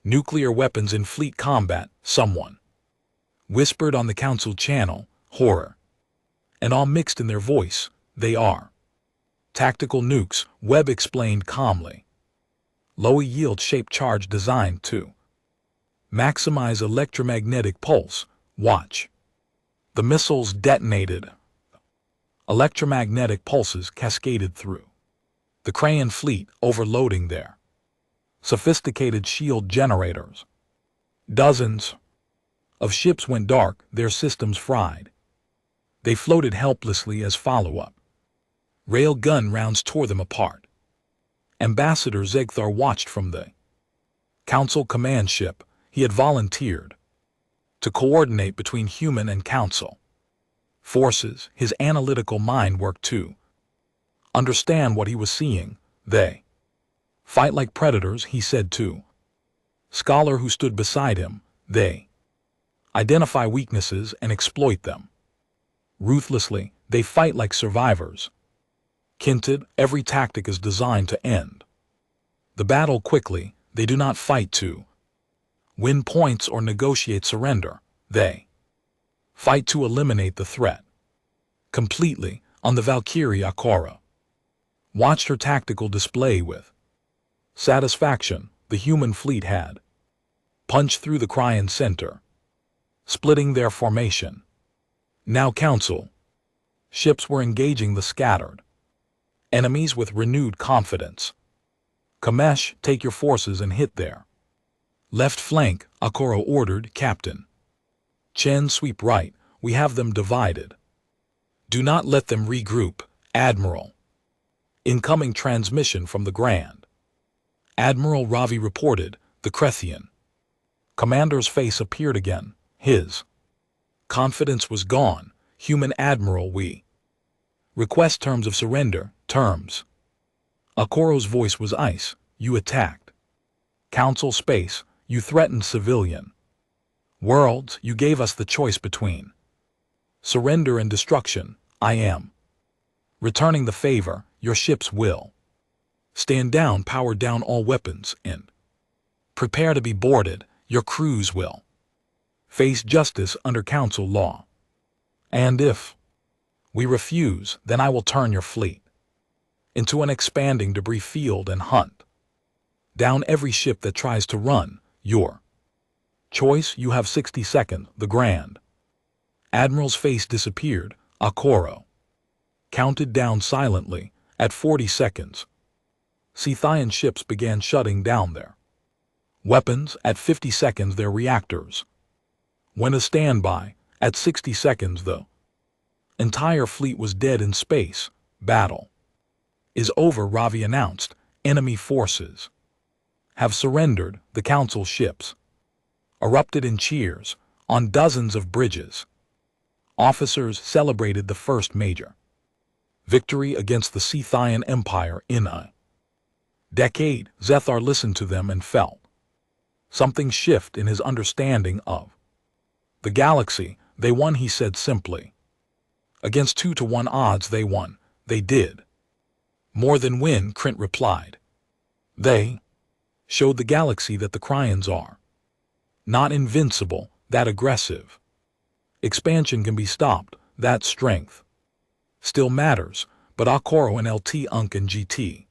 nuclear weapons in fleet combat. Someone whispered on the council channel. Horror and awe mixed in their voice. They are tactical nukes, Webb explained calmly. Low yield shape charge designed to maximize electromagnetic pulse. Watch. The missiles detonated. Electromagnetic pulses cascaded through the Crayon fleet, overloading their sophisticated shield generators. Dozens of ships went dark, their systems fried. They floated helplessly as follow-up railgun rounds tore them apart. Ambassador Zegthar watched from the Council command ship. He had volunteered to coordinate between human and Council forces. His analytical mind worked to understand what he was seeing. They fight like predators, he said to Scholar who stood beside him. They identify weaknesses and exploit them ruthlessly. They fight like survivors. Kinted, every tactic is designed to end the battle quickly. They do not fight to win points or negotiate surrender. They fight to eliminate the threat completely. On the Valkyrie, Akora watched her tactical display with satisfaction. The human fleet had punched through the Crayon center, splitting their formation. Now Council ships were engaging the scattered enemies with renewed confidence. Kamesh, take your forces and hit their left flank, Akora ordered. Captain Chen, sweep right. We have them divided. Do not let them regroup. Admiral. Incoming transmission from the Grand Admiral Ravi reported. The Crethian commander's face appeared again. His confidence was gone. Human Admiral, we request terms of surrender. Terms. Akoro's voice was ice. You attacked Council space. You threatened civilian worlds. You gave us the choice between surrender and destruction. I am returning the favor. Your ships will stand down, power down all weapons, and prepare to be boarded. Your crews will face justice under Council law. And if we refuse, then I will turn your fleet into an expanding debris field and hunt down every ship that tries to run your choice. You have 60 seconds. The Grand Admiral's face disappeared. Akoro counted down silently. At 40 seconds, Scythian ships began shutting down their weapons. At 50 seconds, their reactors went a standby. At 60 seconds, the entire fleet was dead in space. Battle is over, Ravi announced. Enemy forces have surrendered. The Council ships erupted in cheers on dozens of bridges. Officers celebrated the first major victory against the Scythian Empire in a decade. Zethar listened to them and felt something shift in his understanding of the galaxy. They won, he said simply. Against 2-to-1 odds they won. They did more than win, Krint replied. They showed the galaxy that the Crayons are not invincible, that aggressive expansion can be stopped, that strength still matters. But Akoro and LT Unk and GT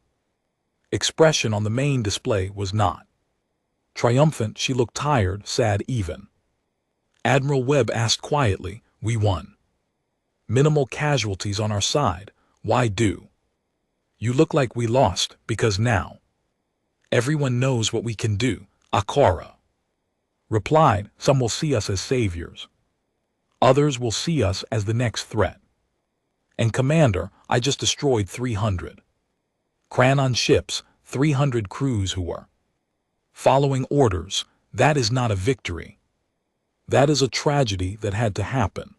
expression on the main display was not triumphant. She looked tired, sad even. Admiral Webb asked quietly, we won. Minimal casualties on our side. Why do you look like we lost? Because now everyone knows what we can do, Akora replied. Some will see us as saviors. Others will see us as the next threat. And Commander, I just destroyed 300 Cranon ships, 300 crews who were following orders. That is not a victory. That is a tragedy that had to happen.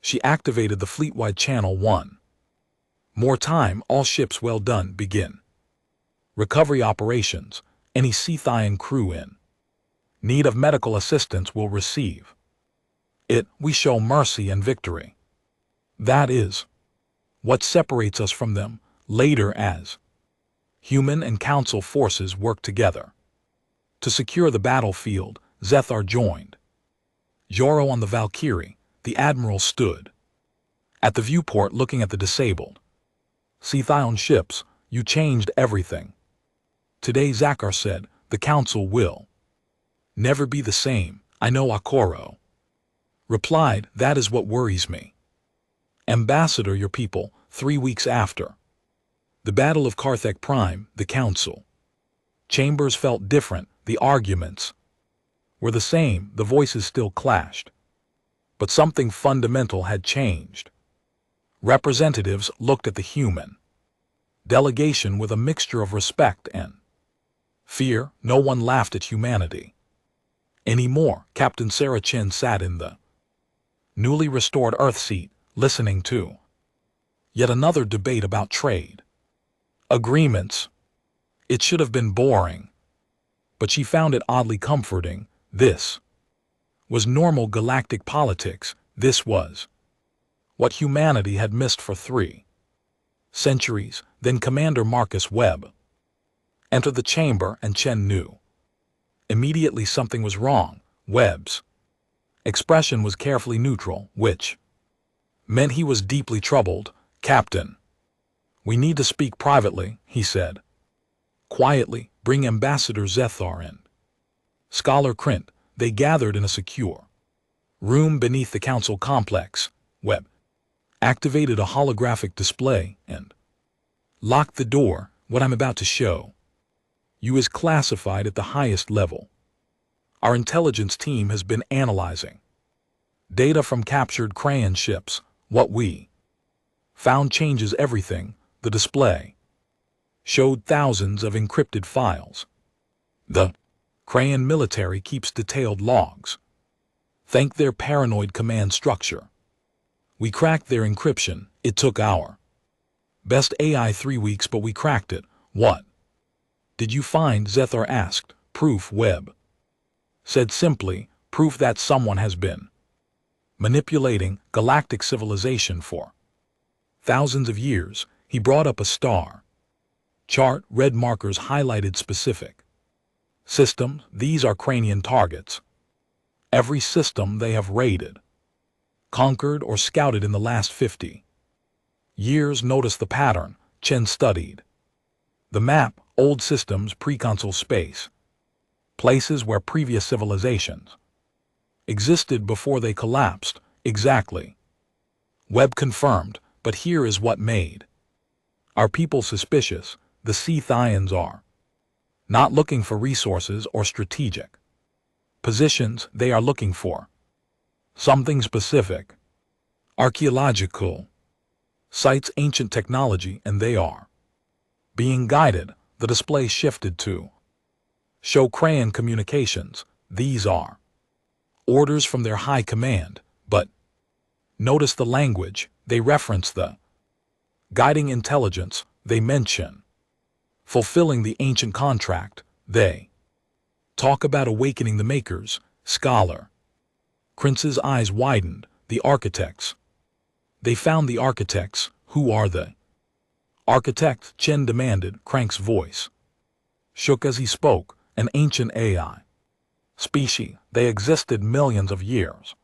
She activated the fleet-wide channel 1. More time. All ships well done. Begin recovery operations. Any Scythian crew in need of medical assistance will receive it. We show mercy and victory. That is what separates us from them. Later, as human and Council forces work together to secure the battlefield, Zethar joined Joro on the Valkyrie. The Admiral stood at the viewport looking at the disabled Scythian ships. You changed everything. Today, Zakar said, the Council will never be the same. I know, Akoro replied. That is what worries me. Ambassador, your people, 3 weeks after. The Battle of Carthage Prime, the Council. Chambers felt different, the arguments were the same, the voices still clashed. But something fundamental had changed. Representatives looked at the human delegation with a mixture of respect and fear. No one laughed at humanity anymore. Captain Sarah Chen sat in the newly restored Earth seat, listening to yet another debate about trade agreements. It should have been boring, but she found it oddly comforting. This was normal galactic politics. This was what humanity had missed for 3 centuries. Then Commander Marcus Webb entered the chamber, and Chen knew immediately something was wrong. Webb's expression was carefully neutral, which meant he was deeply troubled. Captain, we need to speak privately, he said. Quietly, bring Ambassador Zethar in. Scholar Krint. They gathered in a secure room beneath the council complex. Webb activated a holographic display and locked the door. What I'm about to show you is classified at the highest level. Our intelligence team has been analyzing data from captured Crayon ships. What we found changes everything. The display showed thousands of encrypted files. The Crayon military keeps detailed logs. Thank their paranoid command structure. We cracked their encryption. It took our best AI 3 weeks, but we cracked it. What did you find? Zethar asked. Proof, Webb said simply. Proof that someone has been manipulating galactic civilization for thousands of years. He brought up a star chart, red markers highlighted specific systems. These are Cranian targets. Every system they have raided, conquered, or scouted in the last 50 years. Notice the pattern. Chen studied the map. Old systems, preconsole space, places where previous civilizations existed before they collapsed. Exactly. Webb confirmed. But here is what made our people suspicious. The Scythians are not looking for resources or strategic positions. They are looking for something specific. Archaeological sites, ancient technology, and they are being guided. The display shifted to show Crayon communications. These are orders from their high command, but notice the language. They reference the guiding intelligence. They mention fulfilling the ancient contract. They talk about awakening the makers. Scholar Krintz's eyes widened. The architects. They found the architects. Who are the architects? Chen demanded. Crank's voice shook as he spoke. An ancient AI species. They existed millions of years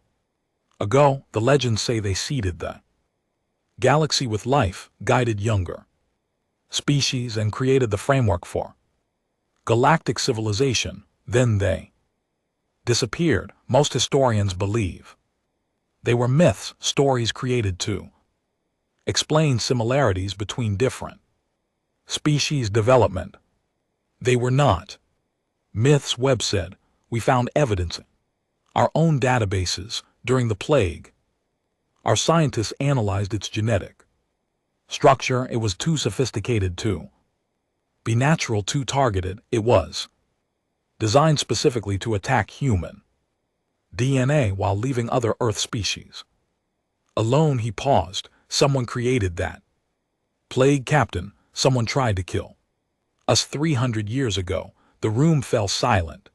ago. The legends say they seeded the galaxy with life, guided younger species, and created the framework for galactic civilization. Then they disappeared. Most historians believe they were myths, stories created to explain similarities between different species development. They were not myths. Webb said. We found evidence in our own databases. During the plague, our scientists analyzed its genetic structure. It was too sophisticated to be natural, too targeted. It was designed specifically to attack human DNA while leaving other Earth species alone. He paused. Someone created that plague, Captain. Someone tried to kill us 300 years ago. The room fell silent.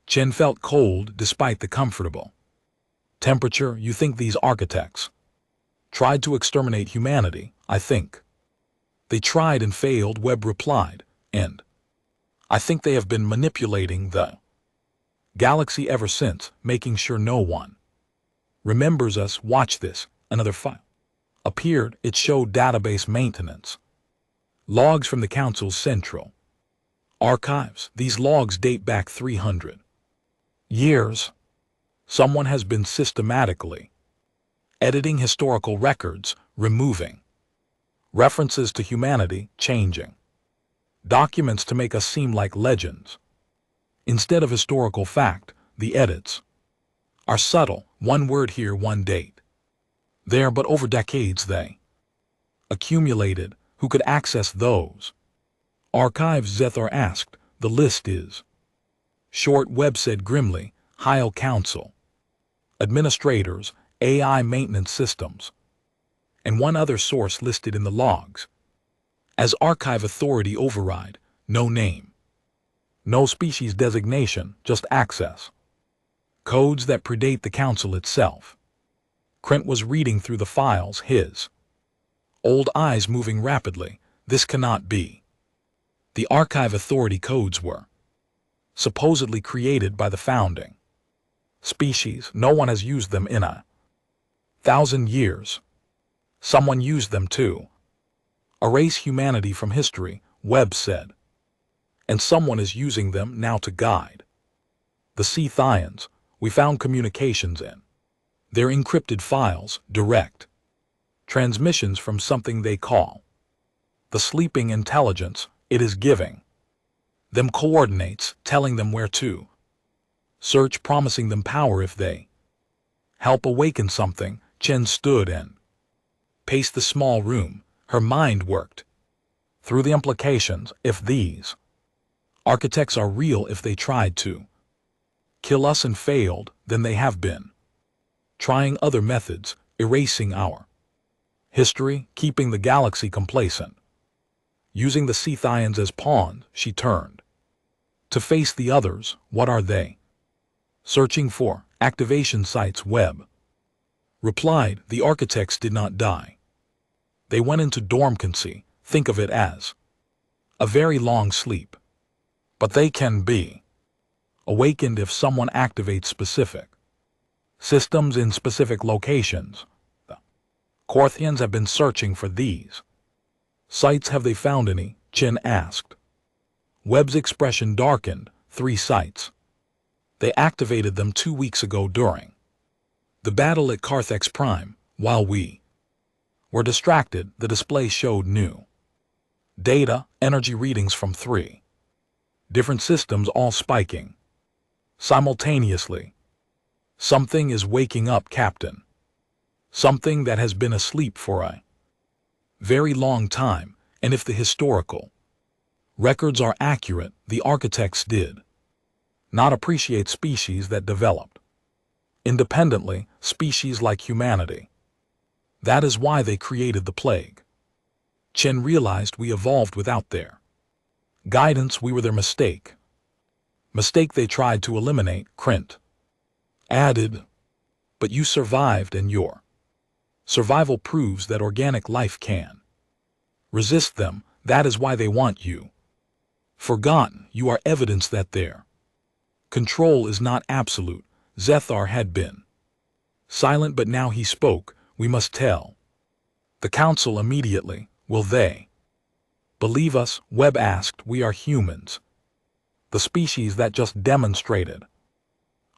Chen felt cold despite the comfortable temperature. You think these architects tried to exterminate humanity? I think they tried and failed, Webb replied. And I think they have been manipulating the galaxy ever since, making sure no one remembers us. Watch this. Another file appeared. It showed database maintenance logs from the Council's central archives. These logs date back 300 years. Someone has been systematically editing historical records, removing references to humanity, changing documents to make us seem like legends. Instead of historical fact, the edits are subtle, one word here, one date there, but over decades they accumulated. Who could access those archives? Zethar asked. The list is short, Webb said grimly. Heil Council, administrators, AI maintenance systems, and one other source listed in the logs as archive authority override. No name, no species designation, just access codes that predate the council itself. Krent was reading through the files, his old eyes moving rapidly. This cannot be. The archive authority codes were supposedly created by the founding species. No one has used them in 1,000 years. Someone used them to erase humanity from history, Webb said. And someone is using them now to guide the Scienthians. We found communications in their encrypted files, direct transmissions from something they call the sleeping intelligence. It is giving them coordinates, telling them where to search, promising them power if they help awaken something. Chen stood and paced the small room. Her mind worked through the implications. If these architects are real, if they tried to kill us and failed, then they have been trying other methods, erasing our history, keeping the galaxy complacent, using the Scythians as pawns. She turned to face the others. What are they searching for? Activation sites, Webb replied. The architects did not die. They went into dormancy. Think of it as a very long sleep. But they can be awakened if someone activates specific systems in specific locations. The Korthians have been searching for these sites. Have they found any? Chen asked. Webb's expression darkened. 3 sites. They activated them 2 weeks ago during the battle at Carthex Prime. While we were distracted, the display showed new data, energy readings from 3 different systems, all spiking simultaneously. Something is waking up, Captain. Something that has been asleep for a very long time, and if the historical records are accurate, the architects did not appreciate species that developed independently, species like humanity. That is why they created the plague. Chen realized we evolved without their guidance. We were their mistake. Mistake they tried to eliminate, Krent added. But you survived, and your survival proves that organic life can resist them. That is why they want you forgotten. You are evidence that their control is not absolute. Zethar had been silent, but now he spoke. We must tell the council immediately. Will they believe us? Webb asked. We are humans, the species that just demonstrated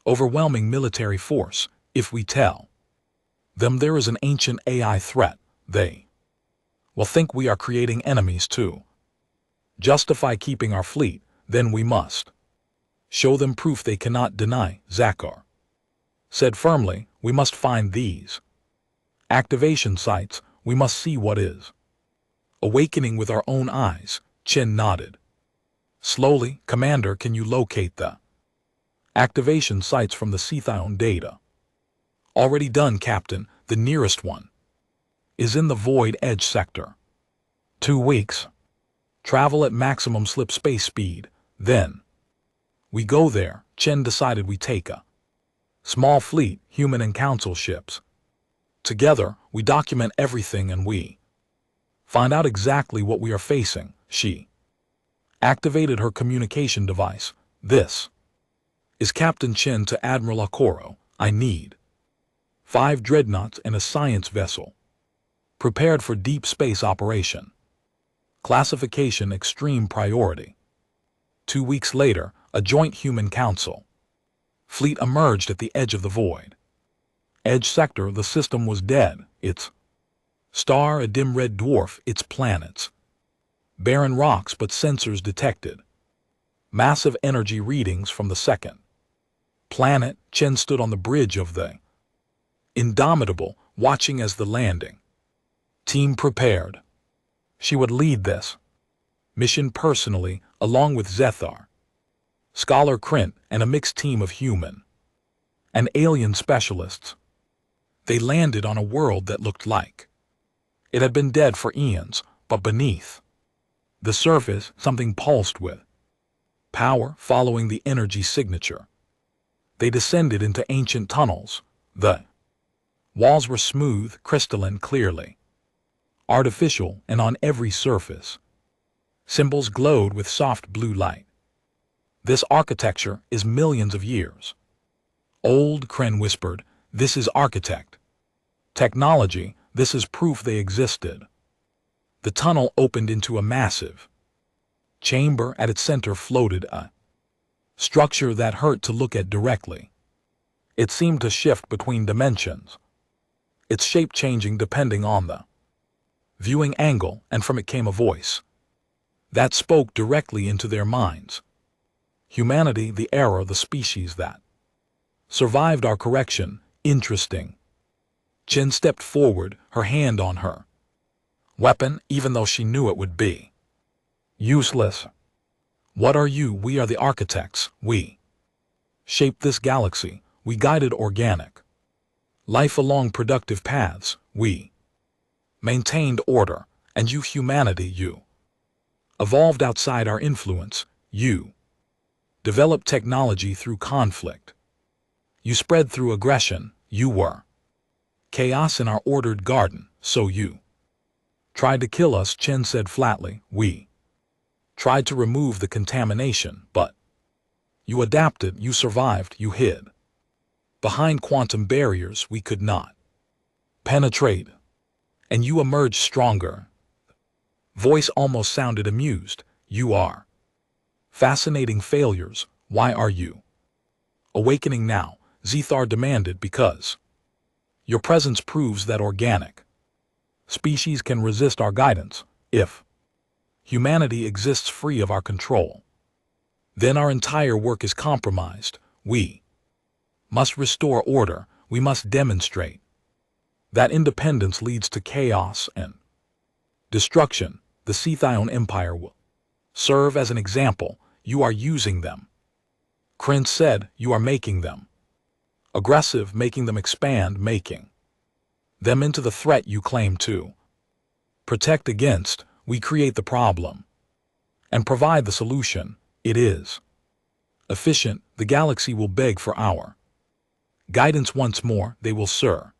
overwhelming military force. If we tell them there is an ancient AI threat, they will think we are creating enemies to justify keeping our fleet. Then we must show them proof they cannot deny. Zakar said firmly. We must find these activation sites. We must see what is awakening with our own eyes. Chen nodded slowly. Commander, can you locate the activation sites from the Scythian data? Already done, Captain. The nearest one is in the Void Edge sector. 2 weeks. Travel at maximum slip space speed. Then we go there. Chen decided we take a small fleet, human and council ships. Together, we document everything and we find out exactly what we are facing. She activated her communication device. This is Captain Chen to Admiral Akoro. I need 5 dreadnoughts and a science vessel prepared for deep space operation. Classification extreme priority. 2 weeks later, a joint human council fleet emerged at the edge of the void. Edge sector, the system was dead. Its star, a dim red dwarf, its planets. Barren rocks, but sensors detected. Massive energy readings from the second planet. Chen stood on the bridge of the Indomitable, watching as the landing team prepared. She would lead this mission personally, along with Zethar, Scholar Krint, and a mixed team of human and alien specialists. They landed on a world that looked like it had been dead for eons, but beneath the surface, something pulsed with power, following the energy signature. They descended into ancient tunnels. The walls were smooth, crystalline, clearly artificial, and on every surface symbols glowed with soft blue light. This architecture is millions of years old, Kren whispered. This is architect technology. This is proof they existed. The tunnel opened into a massive chamber. At its center floated a structure that hurt to look at directly. It seemed to shift between dimensions, its shape changing depending on the viewing angle, and from it came a voice that spoke directly into their minds. Humanity, the era, the species that survived our correction. Interesting. Chen stepped forward, her hand on her weapon, even though she knew it would be useless. What are you? We are the architects. We shaped this galaxy. We guided organic life along productive paths. We maintained order. And you, humanity, you evolved outside our influence. You developed technology through conflict. You spread through aggression. You were chaos in our ordered garden. So you tried to kill us, Chen said flatly. We tried to remove the contamination, but you adapted, you survived, you hid behind quantum barriers we could not penetrate, and you emerged stronger. Voice almost sounded amused. You are fascinating failures. Why are you awakening now? Zethar demanded. Because your presence proves that organic species can resist our guidance. If humanity exists free of our control, then our entire work is compromised. We must restore order. We must demonstrate that independence leads to chaos and destruction. The Scythian Empire will serve as an example. You are using them. Kryn said. You are making them aggressive, making them expand, making them into the threat you claim to protect against. We create the problem and provide the solution. It is efficient. The galaxy will beg for our guidance once more. They will, sir.